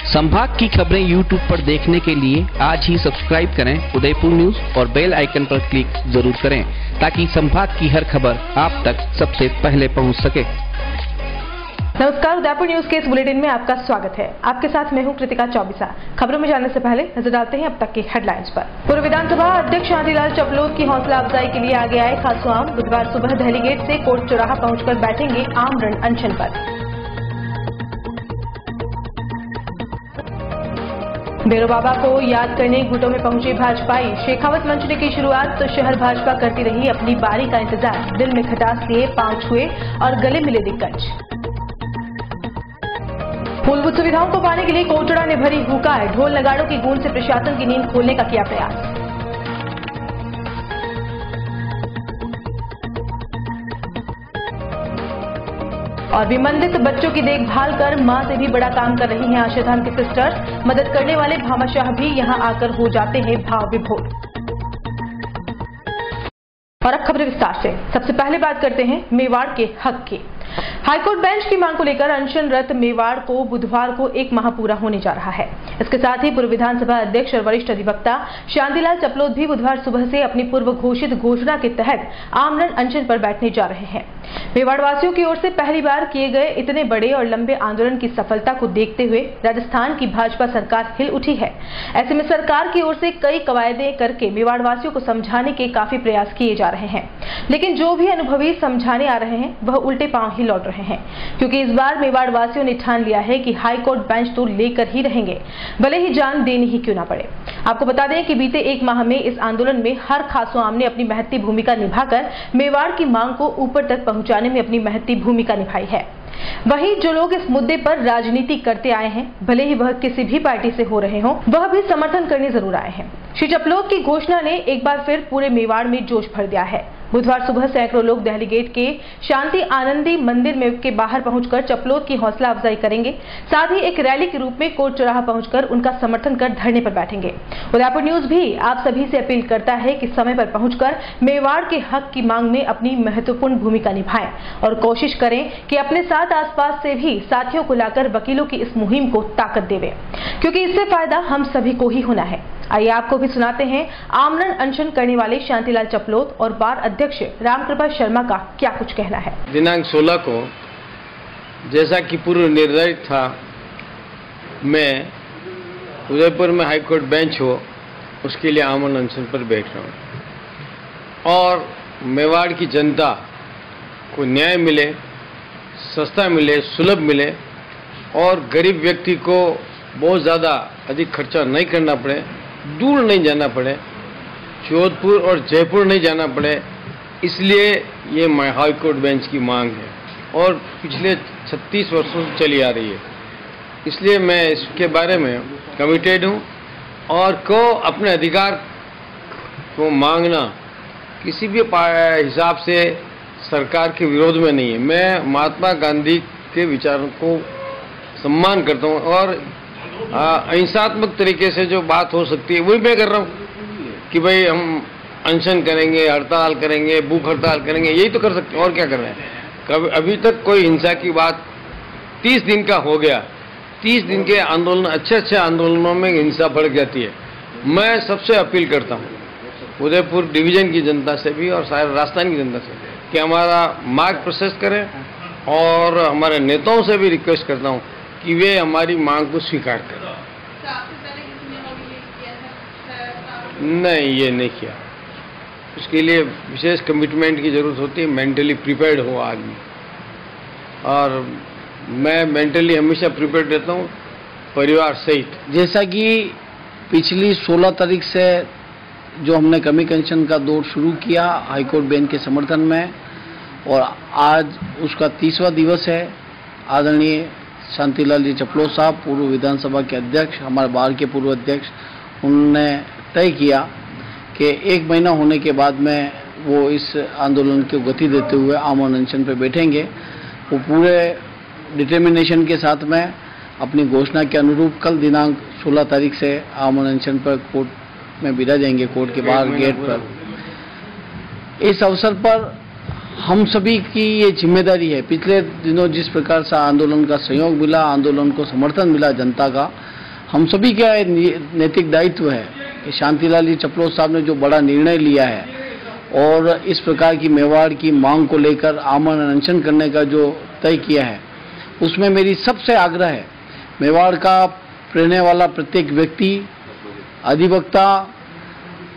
संभाग की खबरें YouTube पर देखने के लिए आज ही सब्सक्राइब करें उदयपुर न्यूज और बेल आइकन पर क्लिक जरूर करें ताकि संभाग की हर खबर आप तक सबसे पहले पहुंच सके। नमस्कार, उदयपुर न्यूज के इस बुलेटिन में आपका स्वागत है। आपके साथ मैं हूं कृतिका चौबीसा। खबरों में जाने से पहले नजर डालते हैं अब तक की हेडलाइंस पर। पूर्व विधानसभा अध्यक्ष शांतिलाल चपलोद की हौसला अफजाई के लिए आगे आए खासू आम। बुधवार सुबह दहली गेट से कोर्ट चौराहा पहुंचकर बैठेंगे आमरण अनशन पर। भैरव बाबा को याद करने घुटों में पहुंचे भाजपाई। शेखावत मंच ने की शुरुआत तो शहर भाजपा करती रही अपनी बारी का इंतजार। दिल में खटास लिए, पांव छुए और गले मिले दिग्गज। मूलभूत सुविधाओं को पाने के लिए कोटड़ा ने भरी हुकार। ढोल नगाड़ों की गूंज से प्रशासन की नींद खोलने का किया प्रयास। और विमंदित बच्चों की देखभाल कर मां से भी बड़ा काम कर रही हैं आशाधाम की सिस्टर्स। मदद करने वाले भामाशाह भी यहां आकर हो जाते हैं भाव विभोर। और अब खबरें विस्तार से। सबसे पहले बात करते हैं मेवाड़ के हक की। हाईकोर्ट बेंच की मांग को लेकर अनशनरत मेवाड़ को बुधवार को 1 माह पूरा होने जा रहा है। इसके साथ ही पूर्व विधानसभा अध्यक्ष और वरिष्ठ अधिवक्ता शांतिलाल चपलोद भी बुधवार सुबह से अपनी पूर्व घोषित घोषणा के तहत आमरण अनशन पर बैठने जा रहे हैं। मेवाड़ वासियों की ओर से पहली बार किए गए इतने बड़े और लंबे आंदोलन की सफलता को देखते हुए राजस्थान की भाजपा सरकार हिल उठी है। ऐसे में सरकार की ओर से कई कवायदे करके मेवाड़ वासियों को समझाने के काफी प्रयास किए जा रहे हैं, लेकिन जो भी अनुभवी समझाने आ रहे हैं वह उल्टे पांव ही लौट रहे हैं, क्योंकि इस बार मेवाड़ वासियों ने ठान लिया है कि हाईकोर्ट बेंच तो लेकर ही रहेंगे, भले ही जान देनी ही क्यों ना पड़े। आपको बता दें कि बीते 1 माह में इस आंदोलन में हर खासू आम ने अपनी महत्ती भूमिका निभाकर मेवाड़ की मांग को ऊपर तक पहुंचाने में अपनी महत्ती भूमिका निभाई है। वहीं जो लोग इस मुद्दे पर राजनीति करते आए हैं, भले ही वह किसी भी पार्टी से हो रहे हों, वह भी समर्थन करने जरूर आए हैं। श्री चपलोद की घोषणा ने एक बार फिर पूरे मेवाड़ में जोश भर दिया है। बुधवार सुबह सैकड़ों लोग दहली गेट के शांति आनंदी मंदिर में के बाहर पहुंचकर चपलोद की हौसला अफजाई करेंगे। साथ ही एक रैली के रूप में कोर्ट चौराहा पहुंचकर उनका समर्थन कर धरने पर बैठेंगे। उदयपुर न्यूज भी आप सभी से अपील करता है कि समय पर पहुंचकर मेवाड़ के हक की मांग में अपनी महत्वपूर्ण भूमिका निभाएं और कोशिश करें कि अपने साथ आसपास से भी साथियों को लाकर वकीलों की इस मुहिम को ताकत देवें, क्योंकि इससे फायदा हम सभी को ही होना है। आइए आपको भी सुनाते हैं आमरण अनशन करने वाले शांतिलाल चपलोद और बार अध्यक्ष रामकृपा शर्मा का क्या कुछ कहना है। दिनांक 16 को जैसा कि पूर्व निर्धारित था, मैं उदयपुर में हाईकोर्ट बेंच हो उसके लिए आमरण अनशन पर बैठ रहा हूँ और मेवाड़ की जनता को न्याय मिले, सस्ता मिले, सुलभ मिले और गरीब व्यक्ति को बहुत ज़्यादा अधिक खर्चा नहीं करना पड़े, दूर नहीं जाना पड़े, जोधपुर और जयपुर नहीं जाना पड़े, इसलिए ये हाईकोर्ट बेंच की मांग है और पिछले 36 वर्षों से चली आ रही है। इसलिए मैं इसके बारे में कमिटेड हूँ और को अपने अधिकार को मांगना किसी भी हिसाब से सरकार के विरोध में नहीं है। मैं महात्मा गांधी के विचारों को सम्मान करता हूँ और अहिंसात्मक तरीके से जो बात हो सकती है वही मैं कर रहा हूँ कि भाई हम अनशन करेंगे, हड़ताल करेंगे, भूख हड़ताल करेंगे, यही तो कर सकते हैं और क्या कर रहे हैं। अभी तक कोई हिंसा की बात 30 दिन का हो गया। 30 दिन के आंदोलन, अच्छे आंदोलनों में हिंसा भड़क जाती है। मैं सबसे अपील करता हूँ उदयपुर डिवीजन की जनता से भी और सारे राजस्थान की जनता से कि हमारा मार्ग प्रशस्त करें और हमारे नेताओं से भी रिक्वेस्ट करता हूँ कि वे हमारी मांग को स्वीकार करें। नहीं, ये नहीं किया। उसके लिए विशेष कमिटमेंट की जरूरत होती है, मेंटली प्रिपेयर्ड हो आदमी, और मैं मेंटली हमेशा प्रिपेयर्ड रहता हूँ परिवार सहित। जैसा कि पिछली 16 तारीख से जो हमने कमिक अनशन का दौर शुरू किया हाईकोर्ट बेंच के समर्थन में, और आज उसका 30वां दिवस है। आदरणीय शांतिलाल जी चपलोद साहब, पूर्व विधानसभा के अध्यक्ष, हमारे बार के पूर्व अध्यक्ष, उन्होंने तय किया कि 1 महीना होने के बाद में वो इस आंदोलन को गति देते हुए आमरण अनशन पर बैठेंगे। वो पूरे डिटर्मिनेशन के साथ में अपनी घोषणा के अनुरूप कल दिनांक 16 तारीख से आमरण अनशन पर कोर्ट में बिठा जाएंगे, कोर्ट के बाहर गेट पर। इस अवसर पर हम सभी की ये जिम्मेदारी है। पिछले दिनों जिस प्रकार से आंदोलन का सहयोग मिला, आंदोलन को समर्थन मिला जनता का, हम सभी का नैतिक दायित्व है कि शांतिलाल जी चपलोत साहब ने जो बड़ा निर्णय लिया है और इस प्रकार की मेवाड़ की मांग को लेकर आमरण अनशन करने का जो तय किया है, उसमें मेरी सबसे आग्रह है, मेवाड़ का रहने वाला प्रत्येक व्यक्ति, अधिवक्ता,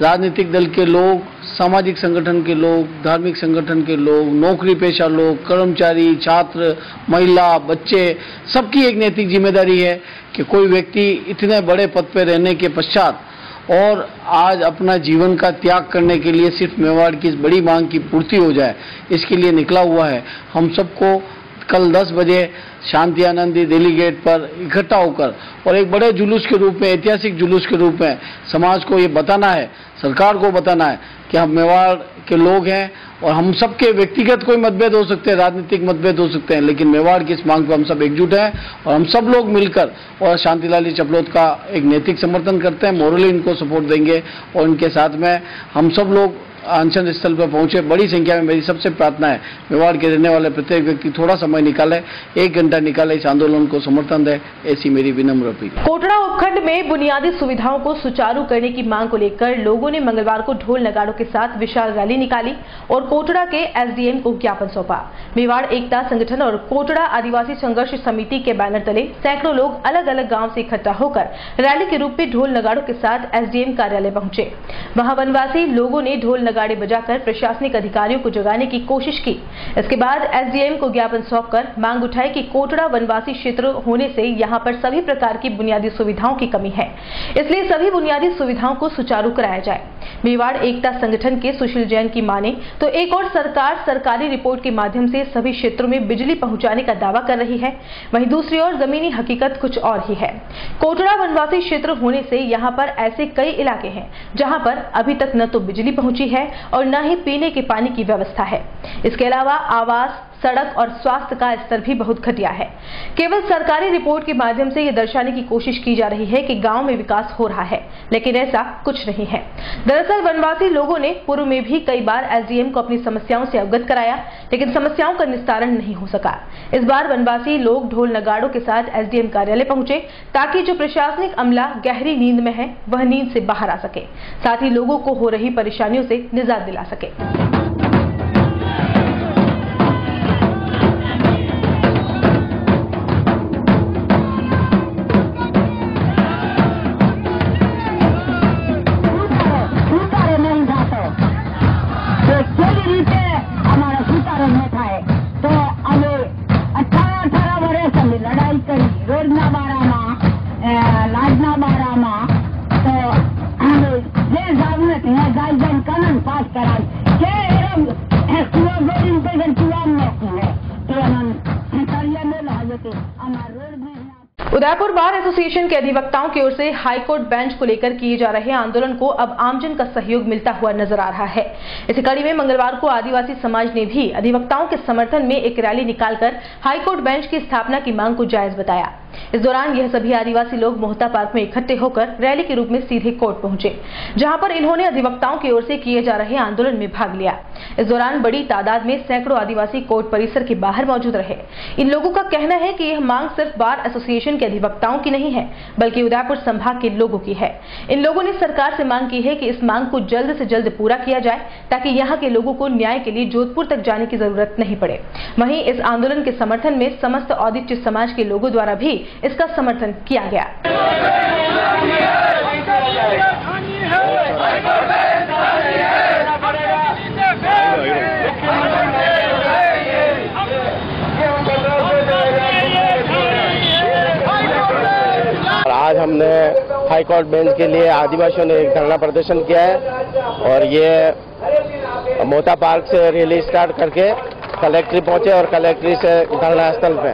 राजनीतिक दल के लोग, सामाजिक संगठन के लोग, धार्मिक संगठन के लोग, नौकरी पेशा लोग, कर्मचारी, छात्र, महिला, बच्चे, सबकी एक नैतिक जिम्मेदारी है कि कोई व्यक्ति इतने बड़े पद पर रहने के पश्चात और आज अपना जीवन का त्याग करने के लिए सिर्फ मेवाड़ की इस बड़ी मांग की पूर्ति हो जाए, इसके लिए निकला हुआ है। हम सबको कल 10 बजे शांति आनंदी दिल्ली गेट पर इकट्ठा होकर और एक बड़े जुलूस के रूप में, ऐतिहासिक जुलूस के रूप में समाज को ये बताना है, सरकार को बताना है कि हम मेवाड़ के लोग हैं और हम सबके व्यक्तिगत कोई मतभेद हो सकते हैं, राजनीतिक मतभेद हो सकते हैं, लेकिन मेवाड़ की इस मांग पर हम सब एकजुट हैं और हम सब लोग मिलकर और शांतिलाल जी चपलोत का एक नैतिक समर्थन करते हैं, मोरली इनको सपोर्ट देंगे और इनके साथ में हम सब लोग अनशन स्थल पर पहुंचे। बड़ी संख्या में मेरी सबसे प्रार्थना है, मेवाड़ के रहने वाले प्रत्येक व्यक्ति थोड़ा समय निकाले, 1 घंटा निकाले, इस आंदोलन को समर्थन दे, ऐसी मेरी विनम्र अपील। कोटड़ा उपखंड में बुनियादी सुविधाओं को सुचारू करने की मांग को लेकर लोगों ने मंगलवार को ढोल नगाड़ों के साथ विशाल रैली निकाली और कोटड़ा के एसडीएम को ज्ञापन सौंपा। मेवाड़ एकता संगठन और कोटड़ा आदिवासी संघर्ष समिति के बैनर तले सैकड़ों लोग अलग अलग गाँव से इकट्ठा होकर रैली के रूप में ढोल नगाड़ों के साथ एसडीएम कार्यालय पहुंचे। वहां वनवासी लोगों ने ढोल नगाड़े बजाकर प्रशासनिक अधिकारियों को जगाने की कोशिश की। इसके बाद एसडीएम को ज्ञापन सौंपकर मांग उठाई कि कोटड़ा वनवासी क्षेत्र होने से यहां पर सभी प्रकार की बुनियादी सुविधाओं की कमी है, इसलिए सभी बुनियादी सुविधाओं को सुचारू कराया जाए। मेवाड़ एकता संगठन के सुशील जैन की माने तो एक और सरकार सरकारी रिपोर्ट के माध्यम से सभी क्षेत्रों में बिजली पहुंचाने का दावा कर रही है, वहीं दूसरी ओर जमीनी हकीकत कुछ और ही है। कोटड़ा वनवासी क्षेत्र होने से यहाँ पर ऐसे कई इलाके हैं जहाँ पर अभी तक न तो बिजली पहुंची है और न ही पीने के पानी की व्यवस्था है। इसके अलावा आवास, सड़क और स्वास्थ्य का स्तर भी बहुत घटिया है। केवल सरकारी रिपोर्ट के माध्यम से यह दर्शाने की कोशिश की जा रही है कि गांव में विकास हो रहा है, लेकिन ऐसा कुछ नहीं है। दरअसल वनवासी लोगों ने पूर्व में भी कई बार एसडीएम को अपनी समस्याओं से अवगत कराया, लेकिन समस्याओं का निस्तारण नहीं हो सका। इस बार वनवासी लोग ढोल नगाड़ों के साथ एसडीएम कार्यालय पहुंचे ताकि जो प्रशासनिक अमला गहरी नींद में है वह नींद से बाहर आ सके, साथ ही लोगों को हो रही परेशानियों से निजात दिला सके। उदयपुर बार एसोसिएशन के अधिवक्ताओं की ओर से हाईकोर्ट बेंच को लेकर किए जा रहे आंदोलन को अब आमजन का सहयोग मिलता हुआ नजर आ रहा है। इसी कड़ी में मंगलवार को आदिवासी समाज ने भी अधिवक्ताओं के समर्थन में एक रैली निकालकर हाईकोर्ट बेंच की स्थापना की मांग को जायज बताया। इस दौरान यह सभी आदिवासी लोग मोहता पार्क में इकट्ठे होकर रैली के रूप में सीधे कोर्ट पहुंचे, जहां पर इन्होंने अधिवक्ताओं की ओर से किए जा रहे आंदोलन में भाग लिया। इस दौरान बड़ी तादाद में सैकड़ों आदिवासी कोर्ट परिसर के बाहर मौजूद रहे। इन लोगों का कहना है कि यह मांग सिर्फ बार एसोसिएशन के अधिवक्ताओं की नहीं है, बल्कि उदयपुर संभाग के लोगों की है। इन लोगों ने सरकार से मांग की है कि इस मांग को जल्द से जल्द पूरा किया जाए, ताकि यहाँ के लोगों को न्याय के लिए जोधपुर तक जाने की जरूरत नहीं पड़े। वहीं इस आंदोलन के समर्थन में समस्त औदिच्य समाज के लोगों द्वारा भी इसका समर्थन किया गया। आज हमने हाईकोर्ट बेंच के लिए आदिवासियों ने एक धरना प्रदर्शन किया है और ये मोहता पार्क से रैली स्टार्ट करके कलेक्ट्री पहुंचे और कलेक्ट्री से धरना स्थल पे,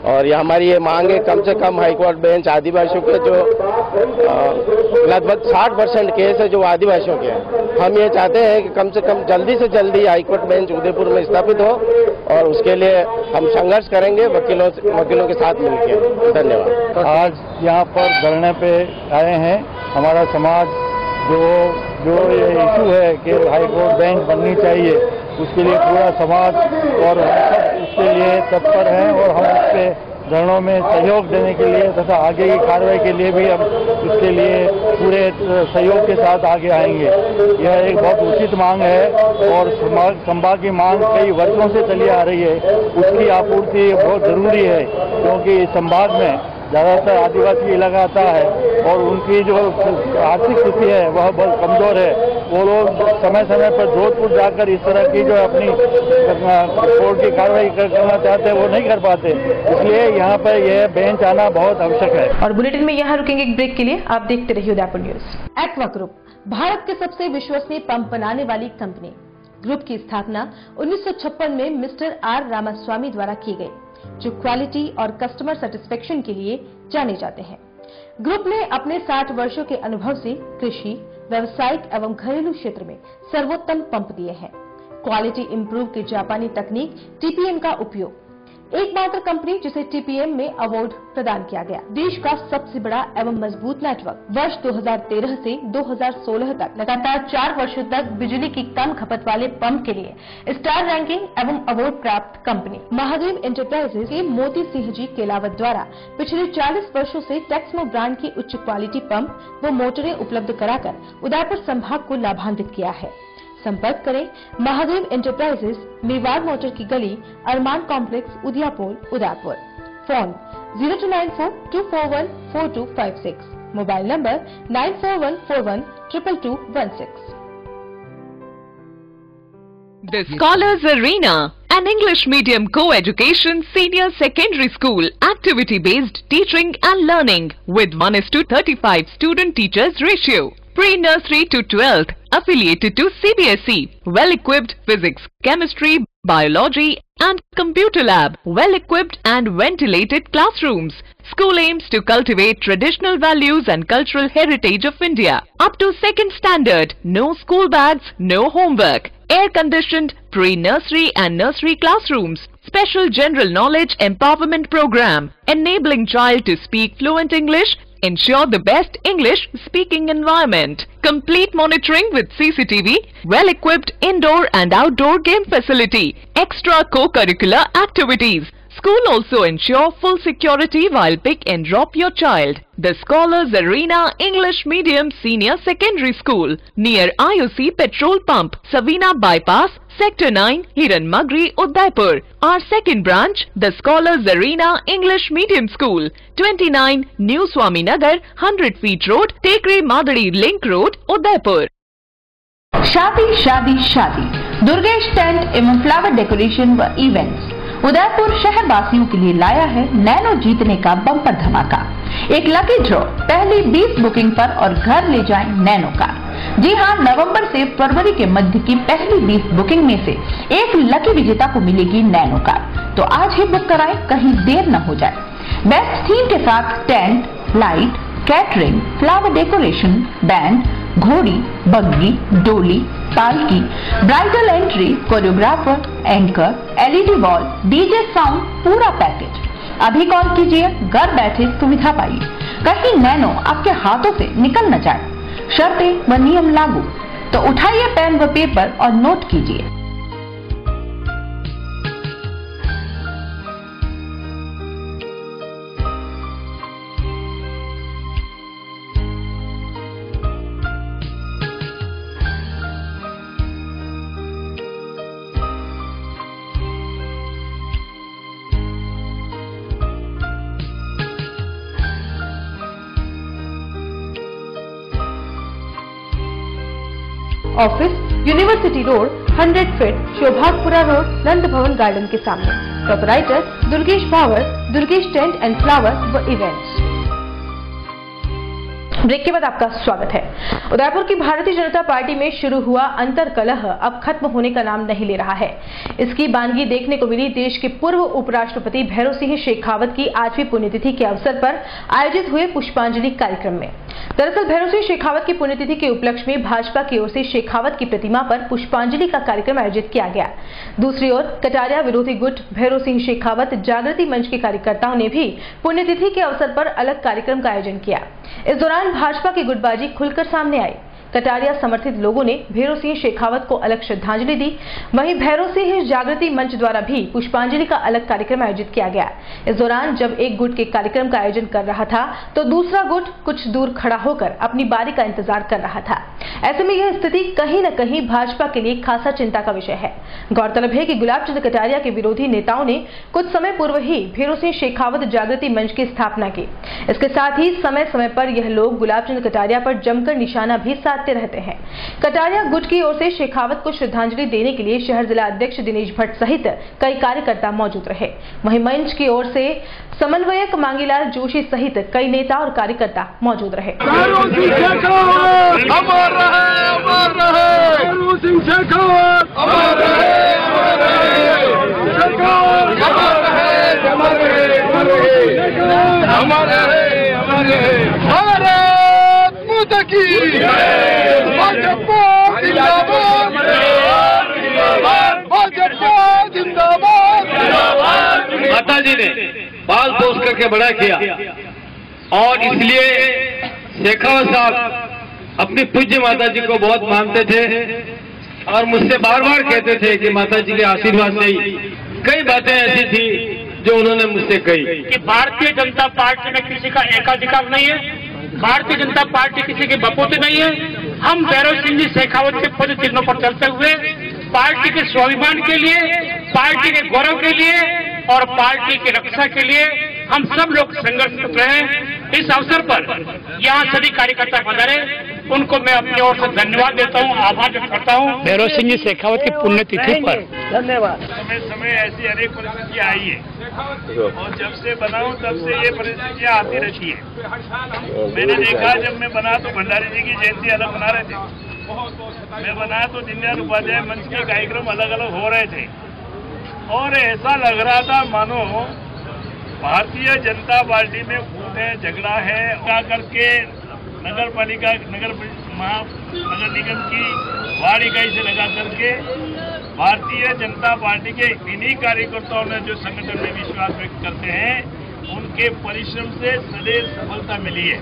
और ये हमारी ये मांग है कम से कम हाईकोर्ट बेंच आदिवासियों के जो लगभग 60% केस है जो आदिवासियों के हैं, हम ये चाहते हैं कि कम से कम जल्दी से जल्दी हाईकोर्ट बेंच उदयपुर में स्थापित हो और उसके लिए हम संघर्ष करेंगे वकीलों के साथ मिलकर। धन्यवाद। आज यहाँ पर धरने पे आए हैं हमारा समाज, जो ये इशू है कि हाईकोर्ट बेंच बननी चाहिए, उसके लिए पूरा समाज और हम सब उसके लिए तत्पर हैं और हम उस पर धरनों में सहयोग देने के लिए तथा आगे की कार्रवाई के लिए भी हम इसके लिए पूरे सहयोग के साथ आगे आएंगे। यह एक बहुत उचित मांग है और संभाग की मांग कई वर्षों से चली आ रही है, उसकी आपूर्ति बहुत जरूरी है, क्योंकि इस संभाग में ज़्यादातर आदिवासी इलाका आता है और उनकी जो आर्थिक स्थिति है वह बहुत कमजोर है। वो लोग समय समय पर जोधपुर जाकर इस तरह की जो अपनी कोर्ट की कार्रवाई करना चाहते हैं वो नहीं कर पाते, इसलिए यहाँ पर यह बेंच आना बहुत आवश्यक है। और बुलेटिन में यहाँ रुकेंगे एक ब्रेक के लिए, आप देखते रहिए Udaipur news. Aqua group Bharat के सबसे विश्वसनीय पंप बनाने वाली कंपनी। ग्रुप की स्थापना 1956 में मिस्टर आर रामास्वामी द्वारा की गई, जो क्वालिटी और कस्टमर सेटिस्फेक्शन के लिए जाने जाते हैं। ग्रुप ने अपने 60 वर्षों के अनुभव से कृषि, व्यावसायिक एवं घरेलू क्षेत्र में सर्वोत्तम पंप दिए हैं। क्वालिटी इंप्रूव की जापानी तकनीक टीपीएम का उपयोग, एकमात्र कंपनी जिसे टीपीएम में अवार्ड प्रदान किया गया। देश का सबसे बड़ा एवं मजबूत नेटवर्क। वर्ष 2013 से 2016 तक लगातार 4 वर्षों तक बिजली की कम खपत वाले पंप के लिए स्टार रैंकिंग एवं अवार्ड प्राप्त कंपनी। महादेव एंटरप्राइजेज के मोती सिंह जी केलावत द्वारा पिछले 40 वर्षों से टेक्समो ब्रांड की उच्च क्वालिटी पंप व मोटरें उपलब्ध कराकर उदयपुर संभाग को लाभान्वित किया है। संपर्क करें महादेव एंटरप्राइजेज, मेवाड़ मोटर की गली, Armaan complex, Udiyapur, Udaipur. Phone 029424142256, mobile number 9414122216। The Scholars Arena, an English medium co-education senior secondary school, activity-based teaching and learning with 1:35 student-teachers ratio. Pre-nursery to 12th, affiliated to CBSE, well-equipped physics, chemistry, biology and computer lab, well-equipped and ventilated classrooms. School aims to cultivate traditional values and cultural heritage of India. Up to 2nd standard, no school bags, no homework, air-conditioned pre-nursery and nursery classrooms. Special general knowledge empowerment program, enabling child to speak fluent English. Ensure the best English speaking environment. Complete monitoring with CCTV. Well-equipped indoor and outdoor game facility. Extra co-curricular activities. School also ensure full security while pick and drop your child. The Scholars Arena English Medium Senior Secondary School near IOC Petrol Pump, Savina Bypass, Sector 9, Hiranmagri, Udaipur. Our second branch, the Scholars Arena English Medium School, 29 New Swaminagar, 100 Feet Road, Tekri Madadi Link Road, Udaipur. शादी शादी शादी Durgesh tent एवं flower decoration व events Udaipur शहर वासियों के लिए लाया है नैनो जीतने का बम्पर धमाका। एक लकी ड्रॉ, पहली 20 बुकिंग पर और घर ले जाएं नैनो कार। जी हां, नवंबर से फरवरी के मध्य की पहली 20 बुकिंग में से एक लकी विजेता को मिलेगी नैनो कार। तो आज ही बुक कराएं, कहीं देर न हो जाए। बेस्ट थीम के साथ tent, light, catering, flower decoration, band, घोड़ी, बग्गी, डोली, पालकी, bridal entry, choreographer, anchor, LED wall, DJ sound, पूरा पैकेज। अभी कॉल कीजिए, घर बैठे सुविधा पाइए। कहीं नैनो आपके हाथों से निकल न जाए। शर्तें व नियम लागू। तो उठाइए पेन व पेपर और नोट कीजिए। Office university road, 100 feet, Shobhagpura road, Nand Bhawan garden के सामने। Proprietor Durgesh Bhawar, Durgesh tent and flower व इवेंट्स। ब्रेक के बाद आपका स्वागत है। उदयपुर की भारतीय जनता पार्टी में शुरू हुआ अंतर्कलह अब खत्म होने का नाम नहीं ले रहा है। इसकी बानगी देखने को मिली देश के पूर्व उपराष्ट्रपति भैरों सिंह शेखावत की 8वीं पुण्यतिथि के अवसर पर आयोजित हुए पुष्पांजलि कार्यक्रम में। दरअसल भैरों सिंह शेखावत की पुण्यतिथि के उपलक्ष्य में भाजपा की ओर से शेखावत की प्रतिमा पर पुष्पांजलि का कार्यक्रम आयोजित किया गया। दूसरी ओर कटारिया विरोधी गुट भैरों सिंह शेखावत जागृति मंच के कार्यकर्ताओं ने भी पुण्यतिथि के अवसर पर अलग कार्यक्रम का आयोजन किया। इस दौरान भाजपा की गुटबाजी खुलकर सामने आई। कटारिया समर्थित लोगों ने भैरव सिंह शेखावत को अलग श्रद्धांजलि दी। वहीं भैरव सिंह जागृति मंच द्वारा भी पुष्पांजलि का अलग कार्यक्रम आयोजित किया गया। इस दौरान जब एक गुट के कार्यक्रम का आयोजन कर रहा था तो दूसरा गुट कुछ दूर खड़ा होकर अपनी बारी का इंतजार कर रहा था। ऐसे में यह स्थिति कहीं न कहीं भाजपा के लिए खासा चिंता का विषय है। गौरतलब है कि गुलाब चंद कटारिया के विरोधी नेताओं ने कुछ समय पूर्व ही भैरव सिंह शेखावत जागृति मंच की स्थापना की। इसके साथ ही समय समय पर यह लोग गुलाब चंद कटारिया पर जमकर निशाना भी साधते रहते हैं। कटारिया गुट की ओर से शेखावत को श्रद्धांजलि देने के लिए शहर जिला अध्यक्ष दिनेश भट्ट सहित कई कार्यकर्ता मौजूद रहे। वहीं मंच की ओर से समन्वयक मांगीलाल जोशी सहित कई नेता और कार्यकर्ता मौजूद रहे। माता जी ने पाल पोस करके बड़ा किया और इसलिए शेखावत साहब अपनी पूज्य माता जी को बहुत मानते थे और मुझसे बार बार कहते थे कि माता जी के आशीर्वाद से ही कई बातें ऐसी थी जो उन्होंने मुझसे कही कि भारतीय जनता पार्टी में किसी का एकाधिकार नहीं है, भारतीय जनता पार्टी किसी की बपूती नहीं है। हम भैरव सिंह जी शेखावत के पद चिन्हों पर चलते हुए पार्टी के स्वाभिमान के लिए, पार्टी के गौरव के लिए और पार्टी की रक्षा के लिए हम सब लोग संघर्ष कर रहे हैं। इस अवसर पर यहाँ सभी कार्यकर्ता पधारे, उनको मैं अपनी ओर से धन्यवाद देता हूँ, आभार व्यक्त करता हूँ। भैरव सिंह जी शेखावत की पुण्यतिथि पर धन्यवाद। समय ऐसी अनेक परिस्थितियाँ आई है और जब से बना हूँ तब से ये परिस्थितियाँ आती रहती है। मैंने देखा जब मैं बना तो भंडारी जी की जयंती अलग मना रहे थे, मैं बना तो दीनदयाल उपाध्याय मंच के कार्यक्रम अलग अलग हो रहे थे और ऐसा लग रहा था मानो भारतीय जनता पार्टी में फूट है, झगड़ा है। क्या करके नगर पालिका नगर निगम की वार्ड इकाई से लगा करके भारतीय जनता पार्टी के इन्हीं कार्यकर्ताओं ने जो संगठन में विश्वास व्यक्त करते हैं, उनके परिश्रम से सदैव सफलता मिली है।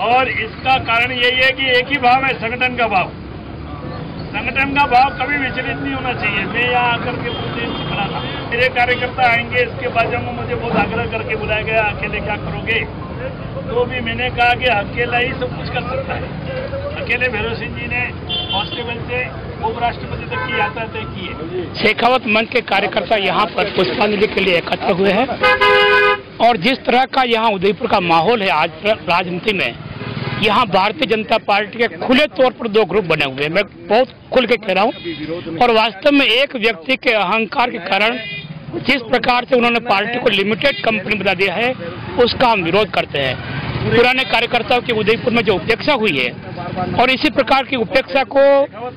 और इसका कारण यही है कि एक ही भाव है, संगठन का भाव। संगठन का भाव कभी विचलित नहीं होना चाहिए। मैं यहाँ आकर के पूरे दिन खड़ा था, मेरे कार्यकर्ता आएंगे, इसके बाद जब मुझे बहुत आग्रह करके बुलाया गया अकेले क्या करोगे, तो भी मैंने कहा कि अकेला ही सब कुछ कर सकता है। अकेले भैरव सिंह जी ने कांस्टेबल से उपराष्ट्रपति तक की यात्रा तय की है। शेखावत मंच के कार्यकर्ता यहाँ पर पुष्पांजलि के लिए एकत्र हुए हैं और जिस तरह का यहाँ उदयपुर का माहौल है आज राजनीति में, यहाँ भारतीय जनता पार्टी के खुले तौर पर दो ग्रुप बने हुए हैं। मैं बहुत खुल के कह रहा हूँ और वास्तव में एक व्यक्ति के अहंकार के कारण जिस प्रकार से उन्होंने पार्टी को लिमिटेड कंपनी बना दिया है, उसका हम विरोध करते हैं। पुराने कार्यकर्ताओं की उदयपुर में जो उपेक्षा हुई है और इसी प्रकार की उपेक्षा को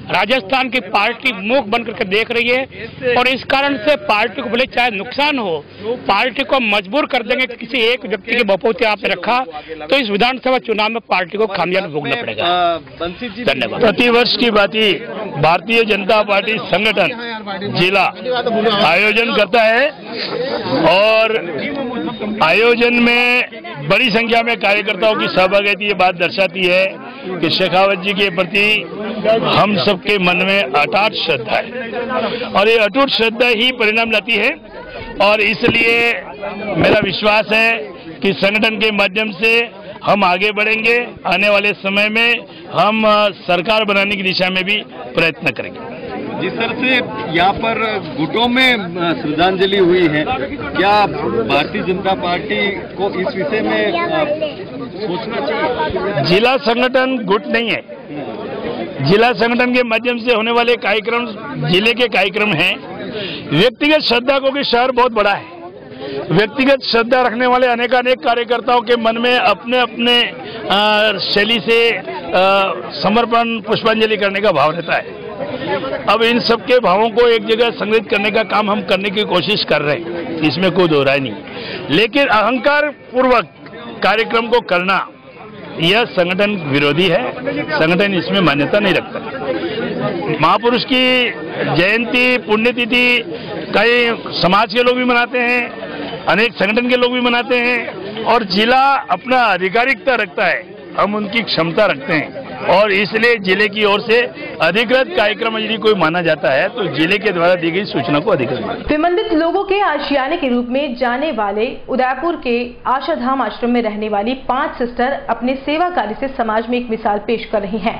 राजस्थान की पार्टी मूक बन करके देख रही है और इस कारण से पार्टी को भले चाहे नुकसान हो, पार्टी को मजबूर कर देंगे कि किसी एक व्यक्ति की बपौती आपने रखा तो इस विधानसभा चुनाव में पार्टी को खामियाजा भोगना पड़ेगा। धन्यवाद। प्रतिवर्ष की भांति भारतीय जनता पार्टी संगठन जिला आयोजन करता है और आयोजन में बड़ी संख्या में कार्यकर्ताओं की सहभागिता ये बात दर्शाती है कि शेखावत जी के प्रति हम सबके मन में अटूट श्रद्धा है और ये अटूट श्रद्धा ही परिणाम लाती है। और इसलिए मेरा विश्वास है कि संगठन के माध्यम से हम आगे बढ़ेंगे। आने वाले समय में हम सरकार बनाने की दिशा में भी प्रयत्न करेंगे। जिस तरह से यहाँ पर गुटों में श्रद्धांजलि हुई है, क्या भारतीय जनता पार्टी को इस विषय में सोचना चाहिए? जिला संगठन गुट नहीं है। जिला संगठन के माध्यम से होने वाले कार्यक्रम जिले के कार्यक्रम हैं। व्यक्तिगत श्रद्धा को कि शहर बहुत बड़ा है, व्यक्तिगत श्रद्धा रखने वाले अनेकानेक कार्यकर्ताओं के मन में अपने अपने शैली से समर्पण पुष्पांजलि करने का भाव रहता है। अब इन सबके भावों को एक जगह संग्रहित करने का काम हम करने की कोशिश कर रहे हैं, इसमें कोई दो राय नहीं। लेकिन अहंकार पूर्वक कार्यक्रम को करना यह संगठन विरोधी है, संगठन इसमें मान्यता नहीं रखता। महापुरुष की जयंती पुण्यतिथि कई समाज के लोग भी मनाते हैं, अनेक संगठन के लोग भी मनाते हैं और जिला अपना आधिकारिकता रखता है, हम उनकी क्षमता रखते हैं। और इसलिए जिले की ओर से अधिकृत कार्यक्रम यदि कोई माना जाता है तो जिले के द्वारा दी गई सूचना को अधिकृत। विमंदित लोगों के आशियाने के रूप में जाने वाले उदयपुर के आशाधाम आश्रम में रहने वाली 5 सिस्टर अपने सेवा कार्य से समाज में एक मिसाल पेश कर रही हैं।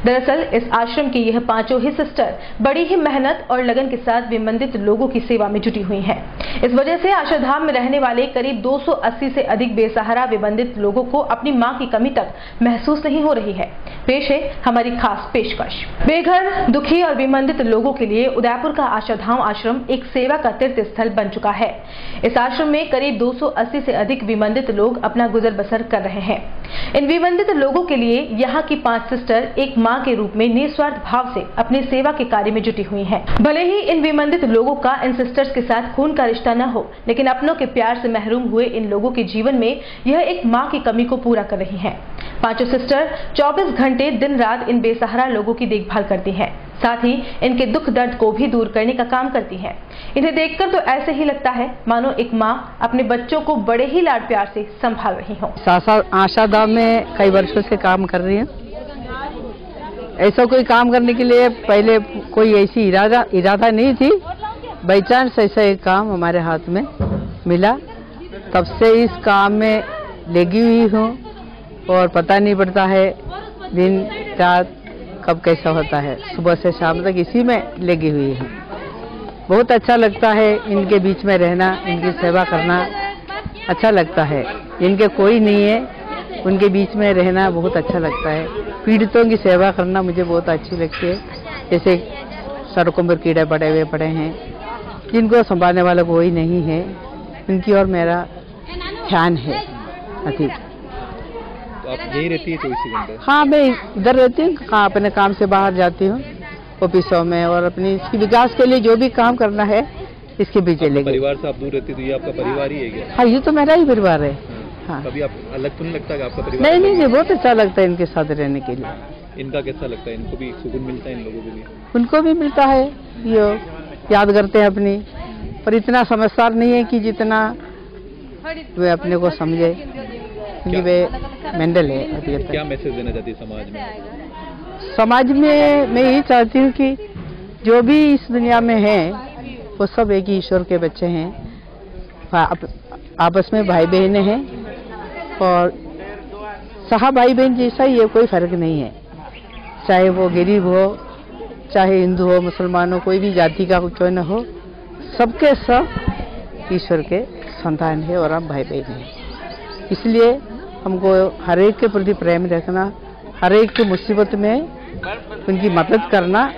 दरअसल इस आश्रम की यह 5 ही सिस्टर बड़ी ही मेहनत और लगन के साथ विमंदित लोगों की सेवा में जुटी हुई हैं। इस वजह से आशाधाम में रहने वाले करीब 280 से अधिक बेसहारा विमंदित लोगों को अपनी मां की कमी तक महसूस नहीं हो रही है। पेश है हमारी खास पेशकश। बेघर, दुखी और विमंदित लोगों के लिए उदयपुर का आशाधाम आश्रम एक सेवा का तीर्थ स्थल बन चुका है। इस आश्रम में करीब 280 से अधिक विमंदित लोग अपना गुजर बसर कर रहे हैं। इन विमंदित लोगों के लिए यहाँ की 5 सिस्टर एक मां के रूप में निस्वार्थ भाव से अपनी सेवा के कार्य में जुटी हुई हैं। भले ही इन विमंदित लोगों का इन सिस्टर्स के साथ खून का रिश्ता न हो, लेकिन अपनों के प्यार से महरूम हुए इन लोगों के जीवन में यह एक मां की कमी को पूरा कर रही हैं। 5 सिस्टर 24 घंटे दिन रात इन बेसहारा लोगों की देखभाल करती हैं, साथ ही इनके दुख दर्द को भी दूर करने का काम करती हैं। इन्हें देखकर तो ऐसे ही लगता है मानो एक मां अपने बच्चों को बड़े ही लाड प्यार से संभाल रही हो। आशाधाम में कई वर्षों से काम कर रही हूँ। ऐसा कोई काम करने के लिए पहले कोई ऐसी इरादा नहीं थी, बाई चांस ऐसा एक काम हमारे हाथ में मिला, तब से इस काम में लगी हुई हूँ और पता नहीं पड़ता है दिन रात कब कैसा होता है। सुबह से शाम तक इसी में लगी हुई हूँ। बहुत अच्छा लगता है इनके बीच में रहना, इनकी सेवा करना अच्छा लगता है। इनके कोई नहीं है, उनके बीच में रहना बहुत अच्छा लगता है। पीड़ितों की सेवा करना मुझे बहुत अच्छी लगती है। जैसे सड़कों पर कीड़े पड़े हुए पड़े हैं, जिनको संभालने वाला कोई नहीं है, उनकी और मेरा ध्यान है अधिक। तो आप यही रहती है 24 घंटे? हाँ, मैं इधर रहती हूँ, अपने काम से बाहर जाती हूँ ऑफिसों में, और अपनी इसकी विकास के लिए जो भी काम करना है इसके पीछे लेके। परिवार से आप दूर रहती तो ये आपका परिवार ही है क्या? हाँ, ये तो मेरा ही परिवार है। हाँ। कभी आप अलग तो नहीं लगता कि आपका परिवार? नहीं, बहुत अच्छा लगता है इनके साथ रहने के लिए। इनका कैसा लगता है? इनको भी सुकून मिलता है? इन लोगों को भी? उनको भी मिलता है, ये याद करते हैं अपनी, पर इतना समझदार नहीं है कि जितना वे अपने को समझे, क्योंकि वे मेंटल है। क्या मैसेज देना चाहती है समाज में? समाज में मैं यही चाहती हूँ कि जो भी इस दुनिया में है वो सब एक ही ईश्वर के बच्चे हैं, आपस में भाई बहने हैं, और सहा भाई बहन जैसा ही है, कोई फर्क नहीं है। चाहे वो गरीब हो, चाहे हिंदू हो, मुसलमान हो, कोई भी जाति का क्यों न हो, सबके सब ईश्वर के संतान है और हम भाई बहन हैं। इसलिए हमको हर एक के प्रति प्रेम रखना, हर एक की मुसीबत में उनकी मदद करना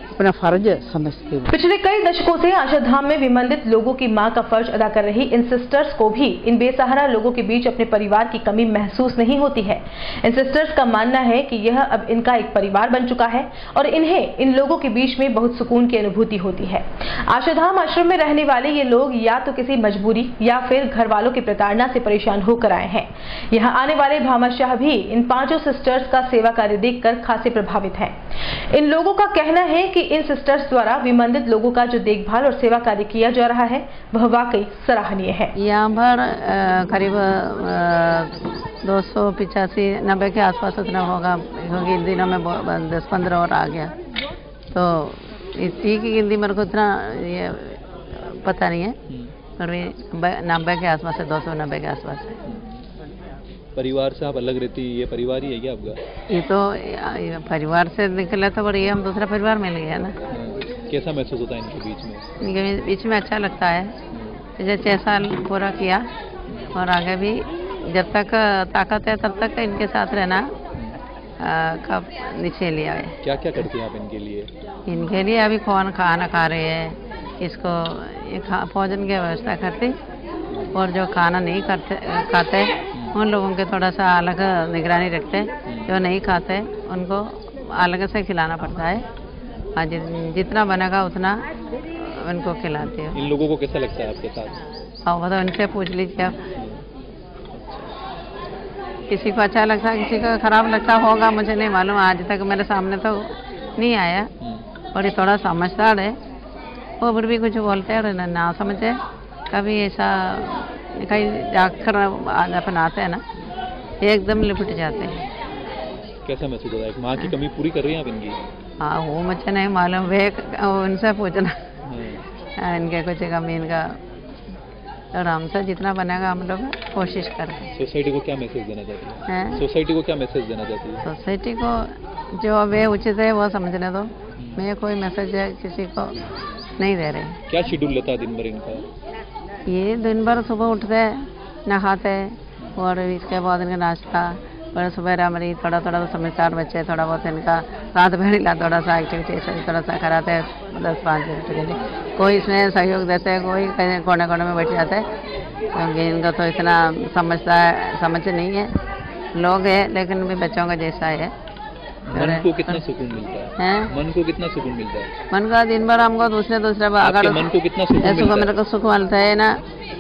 अपना फर्ज समझती हूँ। पिछले कई दशकों से आशाधाम में विमंदित लोगों की मां का फर्ज अदा कर रही इन सिस्टर्स को भी इन बेसहारा लोगों के बीच अपने परिवार की कमी महसूस नहीं होती है। इन सिस्टर्स का मानना है कि यह अब इनका एक परिवार बन चुका है और इन्हें इन लोगों के बीच में बहुत सुकून की अनुभूति होती है। आशाधाम आश्रम में रहने वाले ये लोग या तो किसी मजबूरी या फिर घर वालों की प्रताड़ना से परेशान होकर आए हैं। यहाँ आने वाले भामाशाह भी इन 5 सिस्टर्स का सेवा कार्य देखकर खासे प्रभावित हैं। इन लोगों का कहना है कि इन सिस्टर्स द्वारा विमंदित लोगों का जो देखभाल और सेवा कार्य किया जा रहा है वह वाकई सराहनीय है। यहाँ पर करीब 285-90 के आसपास उतना होगा, क्योंकि इन दिनों में 10-15 और आ गया, तो इसी की गिनती मेरे को इतना ये पता नहीं है, पर 90 के आसपास है, 290 के आसपास है। परिवार से आप अलग रहती, ये परिवार ही है क्या आपका? ये तो परिवार से निकला था, पर ये हम दूसरा परिवार मिल गया ना। कैसा महसूस होता है इनके बीच में? इनके बीच में अच्छा लगता है। जैसे 6 साल पूरा किया और आगे भी जब तक ताकत है तब तक इनके साथ रहना कब नीचे लिया है। क्या क्या करती हैं आप इनके लिए? इनके लिए अभी खाना खा रहे हैं, इसको भोजन की व्यवस्था करती, और जो खाना नहीं खाते उन लोगों के थोड़ा सा अलग निगरानी रखते, जो नहीं खाते उनको अलग से खिलाना पड़ता है, और जितना बनेगा उतना उनको खिलाते हैं। इन लोगों को कैसा लगता है आपके साथ? हाँ, वो तो उनसे पूछ लीजिए आप। किसी को अच्छा लगता है, किसी को खराब लगता होगा, मुझे नहीं मालूम, आज तक मेरे सामने तो नहीं आया। और ये थोड़ा समझदार है, वो फिर भी कुछ बोलते हैं ना समझे, कभी ऐसा कहीं जाकर अपन आते हैं ना, एकदम लिपट जाते हैं। कैसा महसूस हो रहा है? माँ की कमी पूरी कर रही हैं आप इनकी? हाँ, वो मुझे नहीं मालूम, वे उनसे पूछना। इनके कुछ कमी, इनका और हमसे जितना बनेगा हम लोग कोशिश करें। सोसाइटी को क्या मैसेज देना चाहती है? सोसाइटी को क्या मैसेज देना चाहती है? सोसाइटी को जो वे उचित है वो समझने दो। मैं कोई मैसेज किसी को नहीं दे रहे। क्या शेड्यूल लेता है दिन भर इनका? ये दिन भर सुबह उठते नहाते और इसके बाद इनका नाश्ता और सुबह हमारी थोड़ा थोड़ा समझदार बच्चे थोड़ा बहुत इनका रात भर ला थोड़ा सा एक्टिविटी थोड़ा सा कराते हैं 10-5 मिनट के लिए। कोई इसमें सहयोग देते हैं, कोई कहीं कोने कोने में बैठ जाते हैं, क्योंकि इनका तो इतना समझ नहीं है। लोग है लेकिन भी बच्चों का जैसा है। मन को कितना सुकून मिलता है? मन को कितना सुकून मिलता है? मन का दिन भर हमको दूसरे अगर मन को कितना सुकून मिलता है? मेरे को सुख मिलता है ना,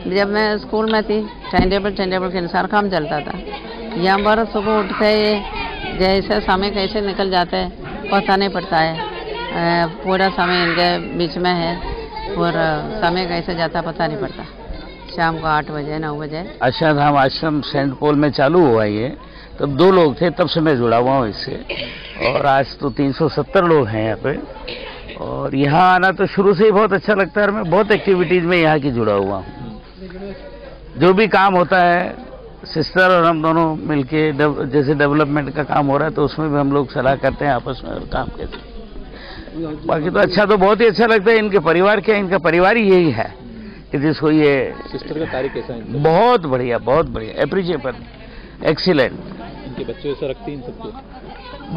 जब मैं स्कूल में थी टाइम टेबल के अनुसार काम चलता था। यहाँ पर सुबह उठते ही जैसे समय कैसे निकल जाता है पता नहीं पड़ता है। पूरा समय इनके बीच में है और समय कैसे जाता पता नहीं पड़ता। शाम को 8 बजे 9 बजे अक्षरधाम आश्रम सेंट पॉल में चालू हुआ ये, तब 2 लोग थे, तब से मैं जुड़ा हुआ हूँ इससे, और आज तो 370 लोग हैं यहाँ पे। और यहाँ आना तो शुरू से ही बहुत अच्छा लगता है और मैं बहुत एक्टिविटीज़ में यहाँ की जुड़ा हुआ हूँ। जो भी काम होता है सिस्टर और हम दोनों मिलके जैसे डेवलपमेंट का काम हो रहा है तो उसमें भी हम लोग सलाह करते हैं आपस में और काम कैसे। बाकी तो अच्छा, तो बहुत ही अच्छा लगता है। इनके परिवार क्या, इनका परिवार ही यही है कि जिसको ये सिस्टर का कार्य कैसा है? बहुत बढ़िया, एप्रिशिएबल, एक्सीलेंट। इनके बच्चे ऐसा रखते हैं इन सबको?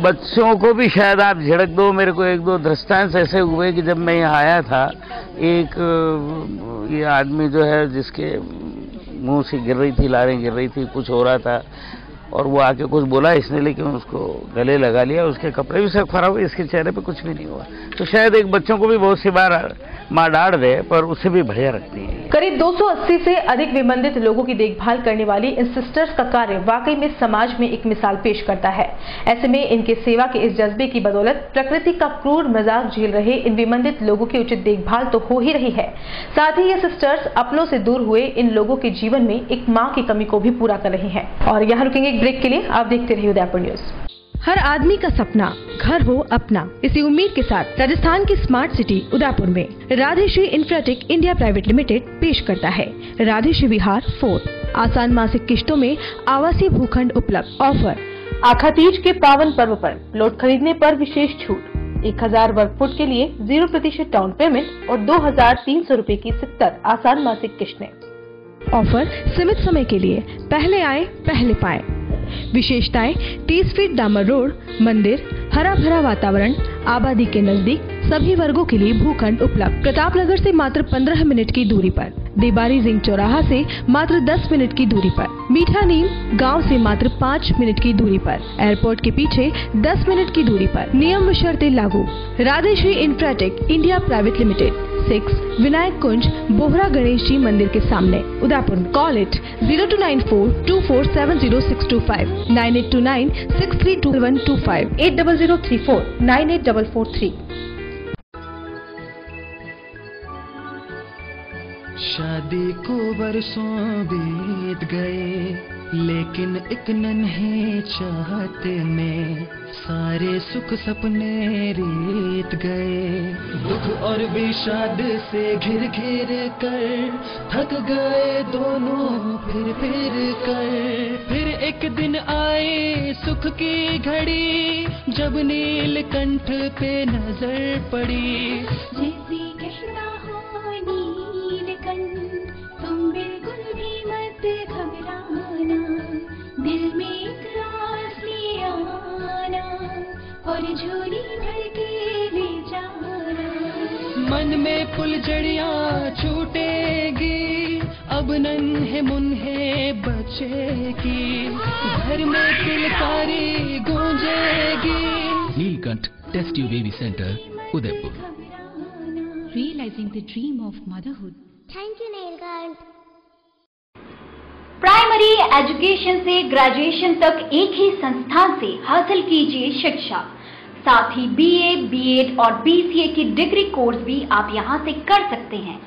बच्चों को भी शायद आप झिड़क दो। मेरे को 1-2 दृष्टांत ऐसे हुए कि जब मैं यहाँ आया था, एक ये आदमी जो है जिसके मुंह से गिर रही थी, लारें गिर रही थी, कुछ हो रहा था और वो आके कुछ बोला इसने, लेकिन उसको गले लगा लिया। उसके कपड़े भी सब खराब हुए, इसके चेहरे पे कुछ भी नहीं हुआ। तो शायद एक बच्चों को भी बहुत सी बार माँ डांट दे पर उससे भी बढ़िया रखती है। करीब 280 से अधिक विबंधित लोगों की देखभाल करने वाली इन सिस्टर्स का कार्य वाकई में समाज में एक मिसाल पेश करता है। ऐसे में इनके सेवा के इस जज्बे की बदौलत प्रकृति का क्रूर मजाक झेल रहे इन विबंधित लोगों की उचित देखभाल तो हो ही रही है, साथ ही ये सिस्टर्स अपनों से दूर हुए इन लोगों के जीवन में एक माँ की कमी को भी पूरा कर रही है। और यहाँ रुकेंगे एक ब्रेक के लिए, आप देखते रहिए उदयपुर न्यूज। हर आदमी का सपना घर हो अपना, इसी उम्मीद के साथ राजस्थान की स्मार्ट सिटी उदयपुर में राधेश्री इंफ्राटेक इंडिया प्राइवेट लिमिटेड पेश करता है राधेश्री विहार 4। आसान मासिक किश्तों में आवासीय भूखंड उपलब्ध। ऑफर आखा तीज के पावन पर्व पर प्लॉट खरीदने पर विशेष छूट। 1000 वर्ग फुट के लिए 0% डाउन पेमेंट और 2300 रूपए की 70 आसान मासिक किश्तें। ऑफर सीमित समय के लिए, पहले आए पहले पाए। विशेषताएं 30 फीट डामर रोड, मंदिर, हरा भरा वातावरण, आबादी के नजदीक, सभी वर्गों के लिए भूखंड उपलब्ध। प्रतापनगर से मात्र 15 मिनट की दूरी पर, देबारी जिंग चौराहा से मात्र 10 मिनट की दूरी पर, मीठा नीम गांव से मात्र 5 मिनट की दूरी पर, एयरपोर्ट के पीछे 10 मिनट की दूरी पर। नियम व शर्तें लागू। Radheshri infratech India private limited, 6 Vinayak Kunj, Bohra Ganesh ji मंदिर के सामने, उदयपुर। Call it 0294247065, 9829632125, 8034984443। शादी को बरसों बीत गए, लेकिन एक नन्हे चाहते में सारे सुख सपने बीत गए। दुख और विषाद से घिर घिर कर थक गए दोनों फिर कर। फिर एक दिन आए सुख की घड़ी, जब नीलकंठ पे नजर पड़ी। जैसी कहता हो नीलकंठ, तुम बिल्कुल भी मत घबराना, दिल में एक रास ले आना और झोली भर के ले जाना। मन में फुलझड़ियाँ छूटेगी, अब नन्हे मुन्हे बचेगी, घर में किलकारी गूंजेगी। Neelkanth test tube baby centre, Udaipur. Realizing the dream of motherhood. Thank you, Neelkanth. Primary education से ग्रेजुएशन तक एक ही संस्थान से हासिल कीजिए शिक्षा। साथ ही बीए, बीएड और बीसीए की डिग्री कोर्स भी आप यहां से कर सकते हैं।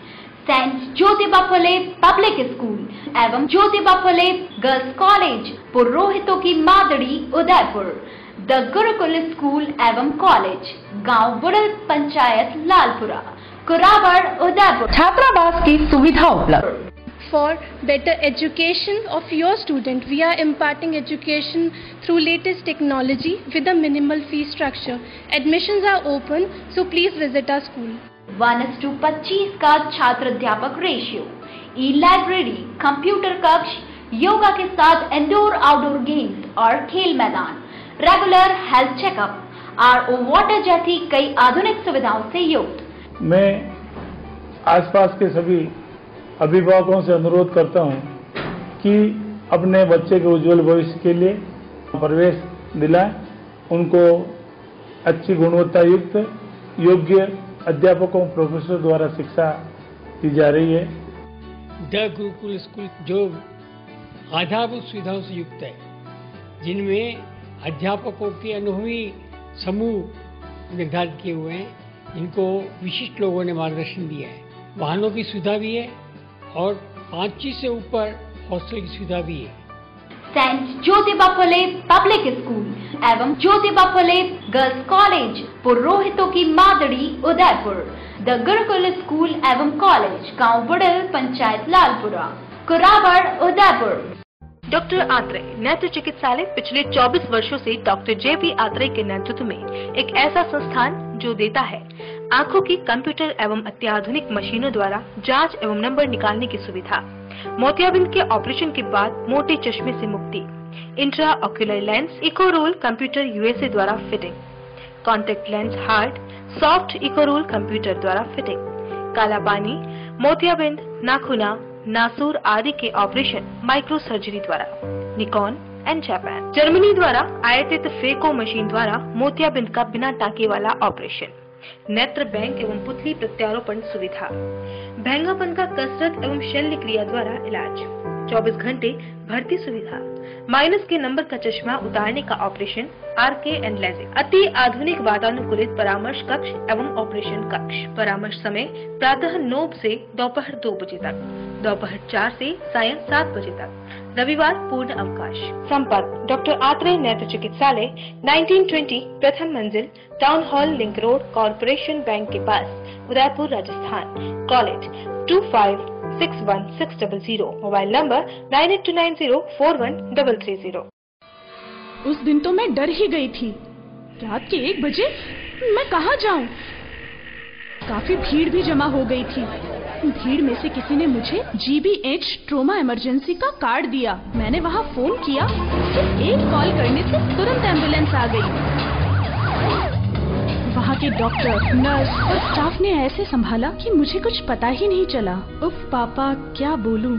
Saint Jyotiba Phule public school एवं ज्योतिबा फुले गर्ल्स कॉलेज, पुरोहितों की मादड़ी, उदयपुर। द गुरुकुल स्कूल एवं कॉलेज, गांव बुड़ल, पंचायत लालपुरा, कुराबड़, उदयपुर। छात्रावास की सुविधा उपलब्ध। For better education of your student, we are imparting education through latest technology with a minimal fee structure. Admissions are open, so please visit our school. 1:25 का छात्र अध्यापक रेशियो, ई-लाइब्रेरी, कंप्यूटर कक्ष, योगा के साथ इंडोर आउटडोर गेम्स और खेल मैदान, regular health checkup, RO water जैसी कई आधुनिक सुविधाओं से युक्त। मैं आसपास के सभी अभिभावकों से अनुरोध करता हूं कि अपने बच्चे के उज्जवल भविष्य के लिए प्रवेश दिलाएं, उनको अच्छी गुणवत्ता युक्त योग्य अध्यापकों प्रोफेसर द्वारा शिक्षा दी जा रही है। द गुरुकुल स्कूल जो आधारभूत सुविधाओं से युक्त है, जिनमें अध्यापकों के अनुभवी समूह निर्धारित किए हुए हैं, इनको विशिष्ट लोगों ने मार्गदर्शन दिया है। वाहनों की सुविधा भी है और 5 से ऊपर हॉस्टल की सुविधा भी है। Saint Jyotiba Phule public school एवं ज्योतिबा फुले गर्ल्स कॉलेज, पुरोहितों की मादड़ी, उदयपुर। द गुरुकुल स्कूल एवं कॉलेज, गांव बुड़ल, पंचायत लालपुरा, कुराबड़, उदयपुर। डॉक्टर आत्रेय नेत्र चिकित्सालय पिछले 24 वर्षों से डॉक्टर JP आत्रेय के नेतृत्व में एक ऐसा संस्थान जो देता है आंखों की कंप्यूटर एवं अत्याधुनिक मशीनों द्वारा जांच एवं नंबर निकालने की सुविधा, मोतियाबिंद के ऑपरेशन के बाद मोटे चश्मे से मुक्ति, intra ocular lens eco roll computer USA द्वारा फिटिंग, contact lens hard soft eco roll computer द्वारा फिटिंग, काला पानी, मोतियाबिंद, नाखूना, नासूर आदि के ऑपरेशन माइक्रो सर्जरी द्वारा, निकॉन एंड जापान, जर्मनी द्वारा आयातित फेको मशीन द्वारा मोतियाबिंद का बिना टाँके वाला ऑपरेशन, नेत्र बैंक एवं पुतली प्रत्यारोपण सुविधा, भैंगापन का कसरत एवं शल्य क्रिया द्वारा इलाज, 24 घंटे भर्ती सुविधा, माइनस के नंबर का चश्मा उतारने का ऑपरेशन, RK एंड लेजिक, अति आधुनिक वातानुकूलित परामर्श कक्ष एवं ऑपरेशन कक्ष। परामर्श समय प्रातः 9 से दोपहर 2 बजे तक, दोपहर 4 से सायं 7 बजे तक, रविवार पूर्ण अवकाश। संपर्क डॉक्टर आत्रेय नेत्र चिकित्सालय, 1920 प्रथम मंजिल, town hall, link road, corporation bank के पास, Udaipur, Rajasthan. College 25616000, mobile number 9829041330। उस दिन तो मैं डर ही गई थी। रात के 1 बजे मैं कहाँ जाऊँ? काफी भीड़ भी जमा हो गई थी। भीड़ में से किसी ने मुझे GBH ट्रोमा इमरजेंसी का कार्ड दिया। मैंने वहाँ फोन किया, सिर्फ एक कॉल करने से तुरंत एम्बुलेंस आ गई। वहाँ के डॉक्टर, नर्स और स्टाफ ने ऐसे संभाला कि मुझे कुछ पता ही नहीं चला। उफ पापा, क्या बोलूं?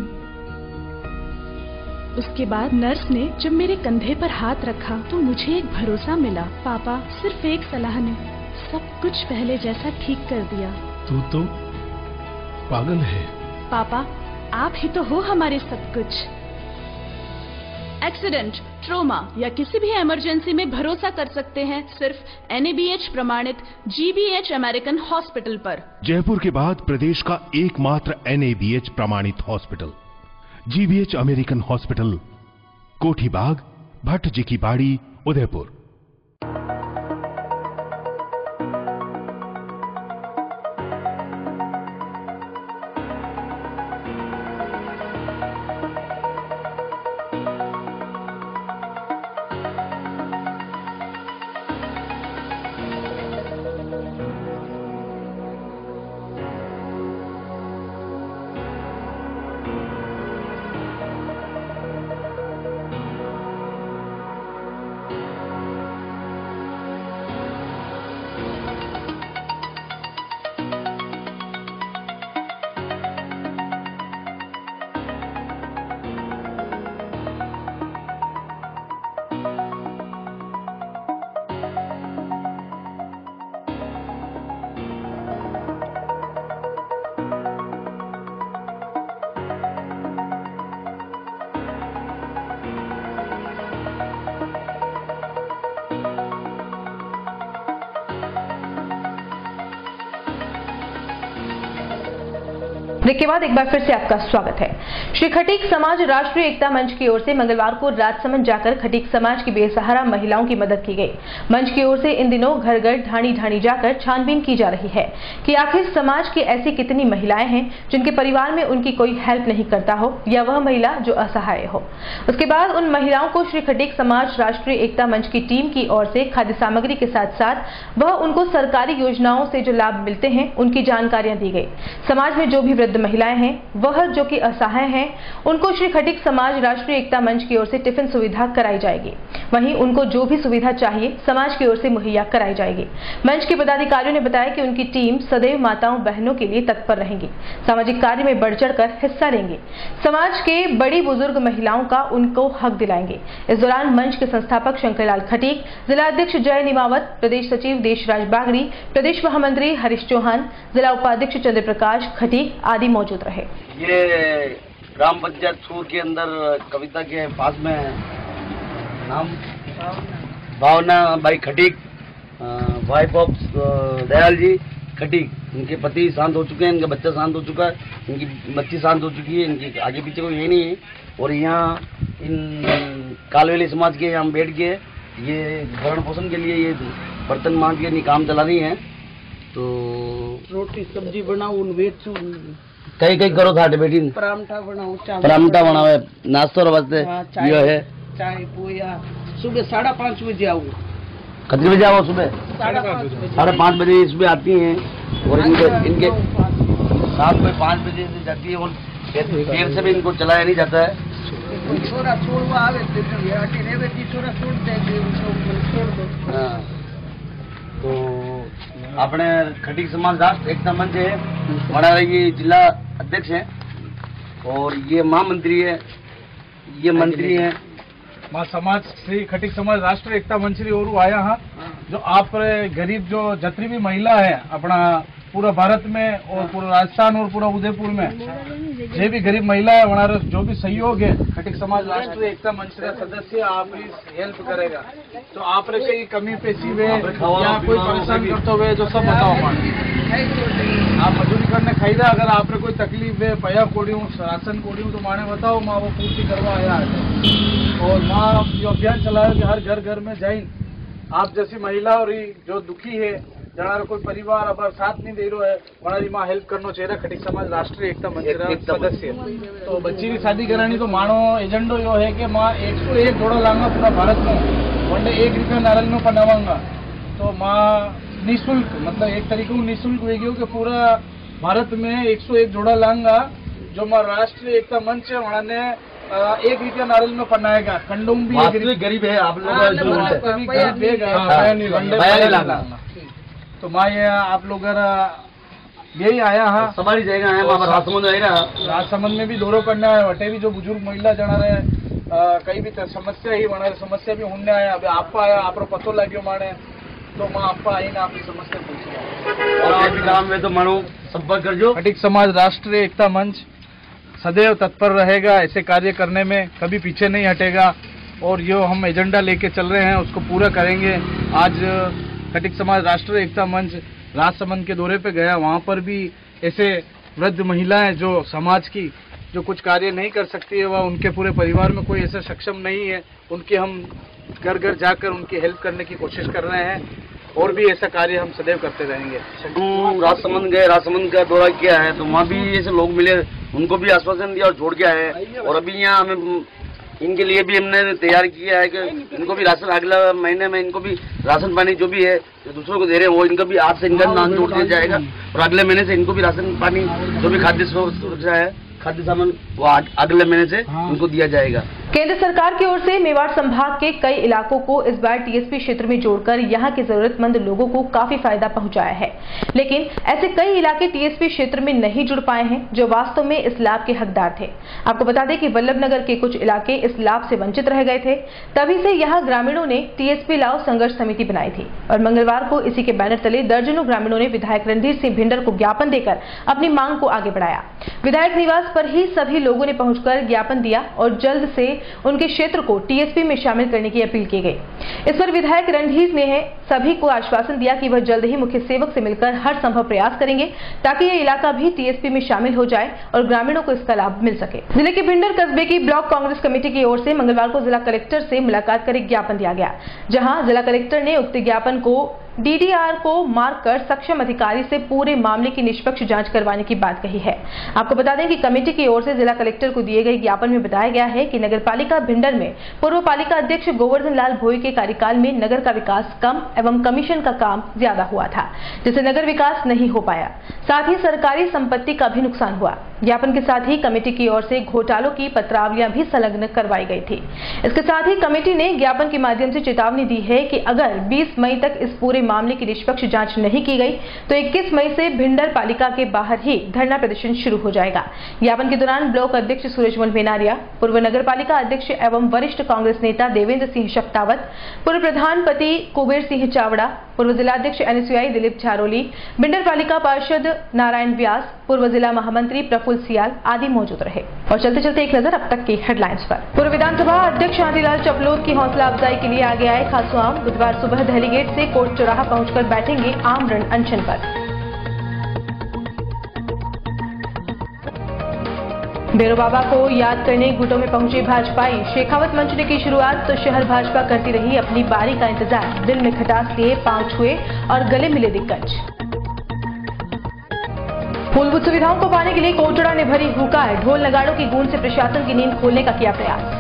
उसके बाद नर्स ने जब मेरे कंधे पर हाथ रखा तो मुझे एक भरोसा मिला। पापा, सिर्फ एक सलाह ने सब कुछ पहले जैसा ठीक कर दिया। तू तो पागल है। पापा, आप ही तो हो हमारे सब कुछ। एक्सीडेंट, ट्रोमा या किसी भी इमरजेंसी में भरोसा कर सकते हैं सिर्फ NABH प्रमाणित GBH अमेरिकन हॉस्पिटल पर। जयपुर के बाद प्रदेश का एकमात्र NABH प्रमाणित हॉस्पिटल GBH अमेरिकन हॉस्पिटल, कोठी बाग, भट्ट जी की बाड़ी, उदयपुर। ब्रेक के बाद एक बार फिर से आपका स्वागत है। श्री खटीक समाज राष्ट्रीय एकता मंच की ओर से मंगलवार को राजसमंद जाकर खटीक समाज की बेसहारा महिलाओं की मदद की गई। मंच की ओर से इन दिनों घर घर ढाणी ढाणी जाकर छानबीन की जा रही है कि आखिर समाज की ऐसी कितनी महिलाएं हैं जिनके परिवार में उनकी कोई हेल्प नहीं करता हो या वह महिला जो असहाय हो। उसके बाद उन महिलाओं को श्री खटीक समाज राष्ट्रीय एकता मंच की टीम की ओर से खाद्य सामग्री के साथ साथ वह उनको सरकारी योजनाओं से जो लाभ मिलते हैं उनकी जानकारियां दी गई। समाज में जो भी वृद्ध महिलाएं हैं वह जो कि असहाय हैं उनको श्री खटीक समाज राष्ट्रीय एकता मंच की ओर से टिफिन सुविधा कराई जाएगी। वहीं उनको जो भी सुविधा चाहिए समाज की ओर से मुहैया कराई जाएगी। मंच के पदाधिकारियों ने बताया कि उनकी टीम सदैव माताओं बहनों के लिए तत्पर रहेंगी, सामाजिक कार्य में बढ़ चढ़कर हिस्सा लेंगे, समाज के बड़ी बुजुर्ग महिलाओं का उनको हक दिलाएंगे। इस दौरान मंच के संस्थापक शंकरलाल खटीक, जिला अध्यक्ष जय निमावत, प्रदेश सचिव देशराज बागड़ी, प्रदेश महामंत्री हरीश चौहान, जिला उपाध्यक्ष चंद्र प्रकाश खटीक आदि मौजूद रहे। ये ग्राम पंचायत सूर के अंदर कविता के पास में नाम भावना भाई खटीक, वाइफ ऑफ दयाल जी खटीक। इनके पति शांत हो चुके हैं, इनका बच्चा शांत हो चुका है, इनकी बच्ची शांत हो चुकी है, इनकी आगे पीछे कोई है नहीं है। और यहाँ इन कालवेली समाज के यहाँ बैठ के ये भरण पोषण के लिए ये बर्तन मांज के काम चला रही हैं। तो रोटी सब्जी बनाओ, बेचो, कई कई करो था बेटी, परामठा बनाओ, नाश्ता वास्ते ये है चाय पोया। सुबह 5:30 बजे आओ। कितने बजे आओ? सुबह 5:30 बजे सुबह आती हैं और इनके साथ में 5 बजे से जाती है और देर से भी इनको चलाया नहीं जाता है। छोरा छोड़वा आवे छोरा छोड़ दे। तो अपने खटीक समाज राष्ट्रीय एकता मंच है, हमारा ये जिला अध्यक्ष है और ये महामंत्री है, ये मंत्री है। मां समाज श्री खटीक समाज राष्ट्रीय एकता मंच री ओर आया हाँ, जो आप गरीब जो जितनी भी महिला है अपना पूरा भारत में और पूरा राजस्थान और पूरा उदयपुर में जो भी गरीब महिला है हमारा जो भी सहयोग है खटीक समाज राष्ट्रीय एकता मंच का सदस्य आप हेल्प करेगा। तो आप कहीं कमी पेशी वे या कोई परेशान करते हुए जो सब बताओ आप मजदूरी करने खाईदा, अगर आपने कोई तकलीफ है पया कोड़ी हूँ राशन कोड़ी हूँ तो माने बताओ माँ वो पूर्ति करवा आया है। और माँ ये अभियान चलाया कि हर घर घर में जाइन आप जैसी महिला और जो दुखी है जना कोई परिवार अब साथ नहीं दे रहा है हमारी माँ हेल्प करना चाहिए। खटीक समाज राष्ट्रीय एकता मंच सदस्य तो बच्ची की शादी करानी तो मानो एजेंडो यो है कि माँ 101 जोड़ा लाऊंगा पूरा भारत में, वनडे 1 रुपया नारल में पनावाऊंगा। तो माँ निःशुल्क मतलब एक तरीके को निःशुल्क वेगी कि पूरा भारत में 101 जोड़ा लाऊंगा। जो माँ राष्ट्रीय एकता मंच है वहाँ ने 1 रुपया नारल में पनाएगा। कंडोम भी गरीब है आप लोग तो माँ ये आप लोग यही आया हाँ सवारी जाएगा है राजसमंद आएगा। राजसमंद में भी दौरो करना है, वटे भी जो बुजुर्ग महिला जना रहे कई भी समस्या ही बना समस्या भी होने आया। अभी आपका आया आप पतो लगे माने तो माँ आपका आई ना आपकी समस्या पूछी और आप भी काम में तो मानो संपर्क कर जो। खटीक समाज राष्ट्रीय एकता मंच सदैव तत्पर रहेगा, ऐसे कार्य करने में कभी पीछे नहीं हटेगा और जो हम एजेंडा लेके चल रहे हैं उसको पूरा करेंगे। आज खटीक समाज राष्ट्रीय एकता मंच राजसमंद के दौरे पे गया, वहाँ पर भी ऐसे वृद्ध महिलाएं जो समाज की जो कुछ कार्य नहीं कर सकती है वह उनके पूरे परिवार में कोई ऐसा सक्षम नहीं है, उनके हम घर घर जाकर उनकी हेल्प करने की कोशिश कर रहे हैं और भी ऐसा कार्य हम सदैव करते रहेंगे। राजसमंद गए, राजसमंद का दौरा किया है तो वहाँ भी ऐसे लोग मिले, उनको भी आश्वासन दिया और छोड़ के आए। और अभी यहाँ हमें इनके लिए भी हमने तैयार किया है कि इनको भी राशन अगला महीने में इनको भी राशन पानी जो भी है जो दूसरों को दे रहे हैं वो इनको भी आज से इनका नाम जोड़ दिया जाएगा और अगले महीने से इनको भी राशन पानी जो भी खाद्य सुरक्षा है खाद्य सामान वो अगले महीने से उनको दिया जाएगा। केंद्र सरकार की ओर से मेवाड़ संभाग के कई इलाकों को इस बार टीएसपी क्षेत्र में जोड़कर यहां के जरूरतमंद लोगों को काफी फायदा पहुंचाया है, लेकिन ऐसे कई इलाके टीएसपी क्षेत्र में नहीं जुड़ पाए हैं जो वास्तव में इस लाभ के हकदार थे। आपको बता दें कि वल्लभनगर के कुछ इलाके इस लाभ से वंचित रह गए थे, तभी से यहां ग्रामीणों ने टीएसपी लाओ संघर्ष समिति बनाई थी और मंगलवार को इसी के बैनर तले दर्जनों ग्रामीणों ने विधायक रणधीर सिंह भिंडर को ज्ञापन देकर अपनी मांग को आगे बढ़ाया। विधायक निवास पर ही सभी लोगों ने पहुंचकर ज्ञापन दिया और जल्द से उनके क्षेत्र को टीएसपी में शामिल करने की अपील की गई। इस पर विधायक रणधीर ने सभी को आश्वासन दिया कि वह जल्द ही मुख्य सेवक से मिलकर हर संभव प्रयास करेंगे ताकि ये इलाका भी टीएसपी में शामिल हो जाए और ग्रामीणों को इसका लाभ मिल सके। जिले के भिंडर कस्बे की ब्लॉक कांग्रेस कमेटी की ओर से मंगलवार को जिला कलेक्टर से मुलाकात कर एक ज्ञापन दिया गया, जहां जिला कलेक्टर ने उक्त ज्ञापन को डीडीआर को मार्क कर सक्षम अधिकारी से पूरे मामले की निष्पक्ष जांच करवाने की बात कही है। आपको बता दें कि कमेटी की ओर से जिला कलेक्टर को दिए गए ज्ञापन में बताया गया है कि नगरपालिका भिंडर में पूर्व पालिका अध्यक्ष गोवर्धन लाल भोई के कार्यकाल में नगर का विकास कम एवं कमीशन का काम ज्यादा हुआ था, जिससे नगर विकास नहीं हो पाया। साथ ही सरकारी संपत्ति का भी नुकसान हुआ। ज्ञापन के साथ ही कमेटी की ओर से घोटालों की पत्रावलियां भी संलग्न करवाई गई थी। इसके साथ ही कमेटी ने ज्ञापन के माध्यम से चेतावनी दी है कि अगर 20 मई तक इस पूरे मामले की निष्पक्ष जांच नहीं की गई तो 21 मई से भिंडर पालिका के बाहर ही धरना प्रदर्शन शुरू हो जाएगा। ज्ञापन के दौरान ब्लॉक अध्यक्ष सूरजमल भेनारिया, पूर्व नगर पालिका अध्यक्ष एवं वरिष्ठ कांग्रेस नेता देवेंद्र सिंह शक्तावत, पूर्व प्रधानपति कुबेर सिंह चावड़ा, पूर्व जिलाध्यक्ष एनएसयूआई दिलीप झारोली, भिंडर पालिका पार्षद नारायण व्यास, पूर्व जिला महामंत्री प्रफुल्ल सियाल आदि मौजूद रहे। और चलते चलते एक नजर अब तक की हेडलाइंस पर। पूर्व विधानसभा अध्यक्ष शांतिलाल चपलोद की हौसला अफजाई के लिए आगे आए खासुआम। बुधवार सुबह दहली गेट से कोर्ट चौराहा पहुंचकर बैठेंगे आमरण अनशन पर। बेरो बाबा को याद करने गुटों में पहुंचे भाजपाई। शेखावत मंच ने की शुरुआत तो शहर भाजपा करती रही अपनी बारी का इंतजार। दिल में खटास लिए, पांव छुए और गले मिले दिग्गज। मूलभूत सुविधाओं को पाने के लिए कोटड़ा ने भरी हुकार। ढोल नगाड़ों की गूंज से प्रशासन की नींद खोलने का किया प्रयास।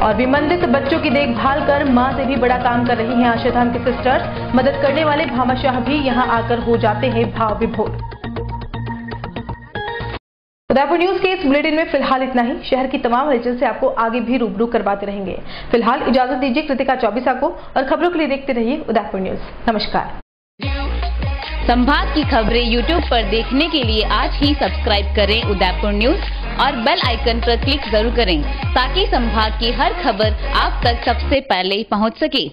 और विमंदित बच्चों की देखभाल कर मां से भी बड़ा काम कर रही हैं आशाधाम के सिस्टर्स। मदद करने वाले भामाशाह भी यहां आकर हो जाते हैं भाव विभोर। उदयपुर न्यूज के इस बुलेटिन में फिलहाल इतना ही। शहर की तमाम हलचल से आपको आगे भी रूबरू करवाते रहेंगे। फिलहाल इजाजत दीजिए कृतिका चौबीसा को और खबरों के लिए देखते रहिए उदयपुर न्यूज। नमस्कार। संभाग की खबरें यूट्यूब पर देखने के लिए आज ही सब्सक्राइब करें उदयपुर न्यूज और बेल आइकन पर क्लिक जरूर करें ताकि संभाग की हर खबर आप तक सबसे पहले पहुंच सके।